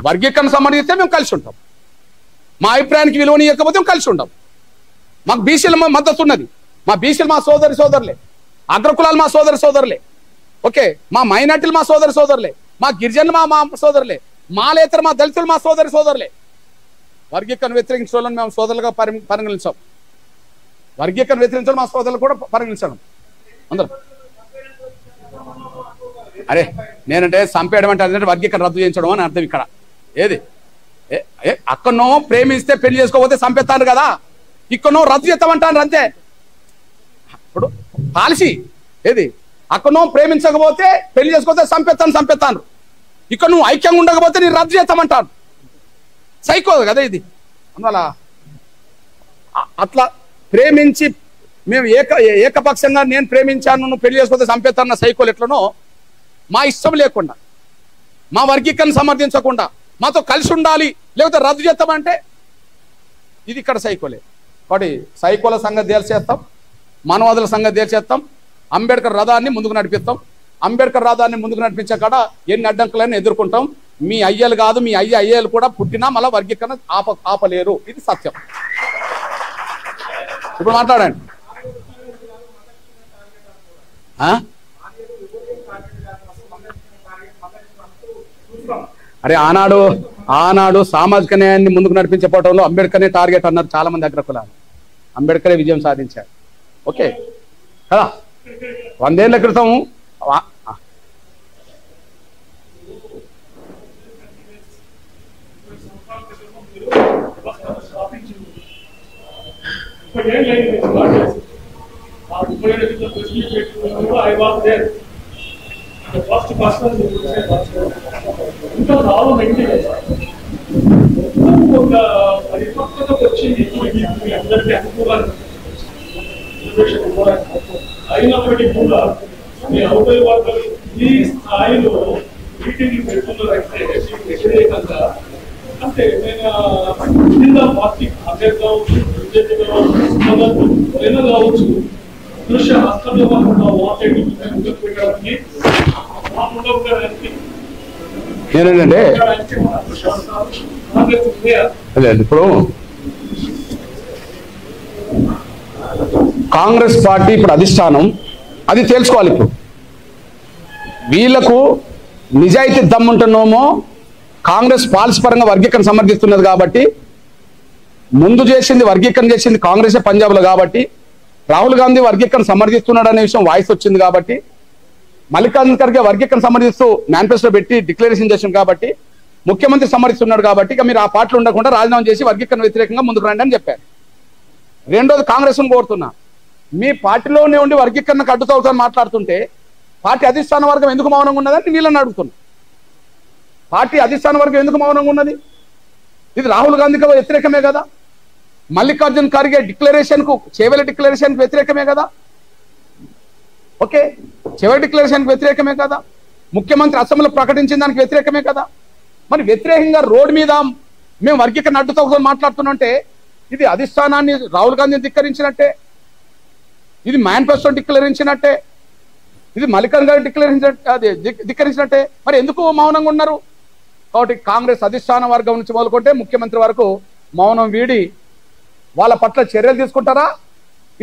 వర్గీకరణ సమర్థిస్తే మేము కలిసి ఉంటాం, మా అభిప్రాయానికి విలువనియకపోతే మేము కలిసి ఉంటాం. మాకు బీసీల మద్దతు ఉన్నది, మా బీసీలు మా సోదరులే, అగ్రకులాలు మా సోదరులే, ఓకే, మా మైనార్టీలు మా సోదరులే, మా గిరిజనులు మా సోదరులే, మాలేతర మా దళితులు మా సోదరులే. వర్గీకరణ వ్యతిరేకించిన వాళ్ళని మేము సోదరులుగా పరిగణించాం, వర్గీకరణ వ్యతిరేకించడం మా సోదరులు కూడా పరిగణించడం అందరూ. అరే నేనంటే చంపేయడం అంటే వర్గీకరణ రద్దు చేయించడం అని అర్థం. ఇక్కడ ఏది అక్కడనో ప్రేమిస్తే పెళ్లి చేసుకోకపోతే చంపేస్తాను కదా, ఇక్కడనో రద్దు చేస్తామంటాను అంతే. ఇప్పుడు పాలసీ ఏది, అక్కడనో ప్రేమించకపోతే పెళ్లి చేసుకోకపోతే చంపేస్తాను, ఇక్కడ నువ్వు ఐక్యంగా ఉండకపోతే నేను రద్దు చేస్తామంటాను. సైకో కదా ఇది. అందువల్ల అట్లా ప్రేమించి మేము ఏకపక్షంగా నేను ప్రేమించాను నువ్వు పెళ్లి చేసుకోకపోతే చంపేస్తాను సైకోలు ఎట్లనో, మా ఇష్టం లేకుండా మా వర్గీకరణ సమర్థించకుండా మాతో కలిసి ఉండాలి లేకపోతే రద్దు చేస్తామంటే ఇది ఇక్కడ సైకోలే. కాబట్టి సైకోల సంగతి తేల్చేస్తాం, మానవాదుల సంగతి తేల్చేస్తాం, అంబేద్కర్ రథాన్ని ముందుకు నడిపిస్తాం. అంబేద్కర్ రథాన్ని ముందుకు నడిపించే కాడ ఎన్ని అడ్డంకులను ఎదుర్కొంటాం. మీ అయ్యలు కాదు, మీ అయ్యలు కూడా పుట్టినా మళ్ళీ వర్గీకరణ ఆపలేరు, ఇది సత్యం. ఇప్పుడు మాట్లాడండి. అరే ఆనాడు సామాజిక న్యాయాన్ని ముందుకు నడిపించే పోవడంలో అంబేద్కర్నే టార్గెట్ అన్నారు చాలా మంది అగ్రకులాలు. అంబేద్కరే విజయం సాధించారు, ఓకే కదా. 100 ఏళ్ల క్రితం అయినప్పటికీ కూడా మీ అవతలి వర్గాలు ఈ స్థాయిలో మీటింగ్లు పెడుతున్నారంటే వ్యతిరేకంగా, అంటే నేను పార్టీ అభ్యర్థి కావచ్చు, బీజేపీ కావచ్చు, ఏదైనా కావచ్చు, దృశ్య హస్తంలో పెట్టడానికి నేనంటే ఇప్పుడు కాంగ్రెస్ పార్టీ ఇప్పుడు అధిష్టానం అది తెలుసుకోవాలి. ఇప్పుడు వీళ్లకు నిజాయితీ దమ్ముంటున్నామో కాంగ్రెస్ పాలసీ పరంగా వర్గీకరణ సమర్థిస్తున్నది కాబట్టి, ముందు వర్గీకరణ చేసింది కాంగ్రెసే పంజాబ్లో కాబట్టి, రాహుల్ గాంధీ వర్గీకరణ సమర్థిస్తున్నాడు అనే విషయం వాయిస్ వచ్చింది కాబట్టి, మల్లికార్జున ఖర్గే వర్గీకరణ సమర్థిస్తూ మేనిఫెస్టో పెట్టి డిక్లరేషన్ చేసింది కాబట్టి, ముఖ్యమంత్రి సమర్థిస్తున్నాడు కాబట్టి ఇక మీరు ఆ పార్టీలో ఉండకుండా రాజీనామా చేసి వర్గీకరణ వ్యతిరేకంగా ముందుకు రండి అని చెప్పారు. రెండోది కాంగ్రెస్ను కోరుతున్నా, మీ పార్టీలోనే ఉండి వర్గీకరణకు అడ్డుతవుతామని మాట్లాడుతుంటే పార్టీ అధిష్టాన వర్గం ఎందుకు మౌనంగా ఉన్నదని వీళ్ళని అడుగుతున్నా. పార్టీ అధిష్టాన వర్గం ఎందుకు మౌనంగా ఉన్నది? ఇది రాహుల్ గాంధీకి వ్యతిరేకమే కదా, మల్లికార్జున ఖర్గే డిక్లరేషన్కు చేవెళ్ల డిక్లరేషన్కి వ్యతిరేకమే కదా, ఓకే, చివరి డిక్లరేషన్కి వ్యతిరేకమే కదా, ముఖ్యమంత్రి అసెంబ్లీలో ప్రకటించిన దానికి వ్యతిరేకమే కదా. మరి వ్యతిరేకంగా రోడ్డు మీద మేము వర్గీకరణ అడ్డుతో మాట్లాడుతున్నంటే ఇది అధిష్టానాన్ని రాహుల్ గాంధీని ధిక్కరించినట్టే, ఇది మేనిఫెస్టో డిక్లరించినట్టే, ఇది మల్లికార్జున ఖర్గే ధిక్కరించినట్టే. మరి ఎందుకు మౌనంగా ఉన్నారు? కాబట్టి కాంగ్రెస్ అధిష్టాన వర్గం నుంచి మొదలుకుంటే ముఖ్యమంత్రి వరకు మౌనం వీడి వాళ్ళ పట్ల చర్యలు తీసుకుంటారా,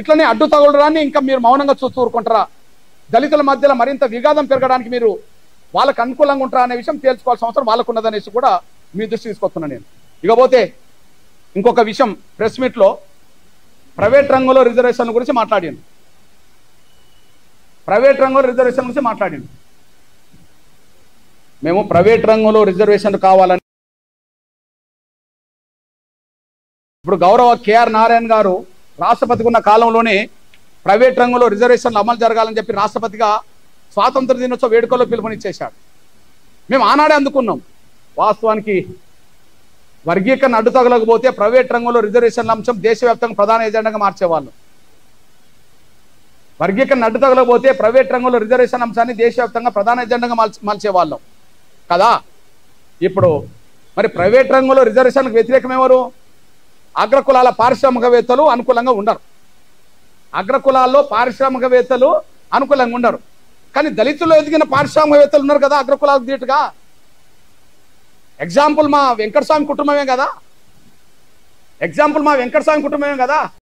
ఇట్లనే అడ్డు తగలడాన్ని ఇంకా మీరు మౌనంగా చూస్తూ ఊరుకుంటారా? దళితుల మధ్యలో మరింత విఘాతం పెరగడానికి మీరు వాళ్ళకు అనుకూలంగా ఉంటారా అనే విషయం తేల్చుకోవాల్సిన అవసరం వాళ్ళకు ఉన్నదనేసి కూడా మీ దృష్టి తీసుకొస్తున్నా నేను. ఇకపోతే ఇంకొక విషయం, ప్రెస్ మీట్లో ప్రైవేట్ రంగంలో రిజర్వేషన్ గురించి మాట్లాడాను. మేము ప్రైవేట్ రంగంలో రిజర్వేషన్ కావాలని ఇప్పుడు గౌరవ కేఆర్ నారాయణ గారు రాష్ట్రపతిగా ఉన్న కాలంలోనే ప్రైవేట్ రంగంలో రిజర్వేషన్లు అమలు జరగాలని చెప్పి రాష్ట్రపతిగా స్వాతంత్ర దినోత్సవ వేడుకల్లో పిలుపునిచ్చేశాడు. మేము ఆనాడే అందుకున్నాం. వాస్తవానికి వర్గీకరణ అడ్డు తగలకపోతే ప్రైవేట్ రంగంలో రిజర్వేషన్ల అంశం దేశవ్యాప్తంగా ప్రధాన ఎజెండాగా మార్చేవాళ్ళు. వర్గీకరణ అడ్డు తగలకపోతే ప్రైవేట్ రంగంలో రిజర్వేషన్ అంశాన్ని దేశవ్యాప్తంగా ప్రధాన ఎజెండాగా మార్చేవాళ్ళం కదా. ఇప్పుడు మరి ప్రైవేట్ రంగంలో రిజర్వేషన్లకు వ్యతిరేకం ఎవరు? అగ్రకులాల పారిశ్రామికవేత్తలు అనుకూలంగా ఉండరు. అగ్రకులాల్లో పారిశ్రామికవేత్తలు అనుకూలంగా ఉండరు. కానీ దళితుల్లో ఎదిగిన పారిశ్రామికవేత్తలు ఉన్నారు కదా అగ్రకులాలకు ధీటుగా. ఎగ్జాంపుల్ మా వెంకటస్వామి కుటుంబమే కదా, ఎగ్జాంపుల్ మా వెంకటస్వామి కుటుంబమే కదా.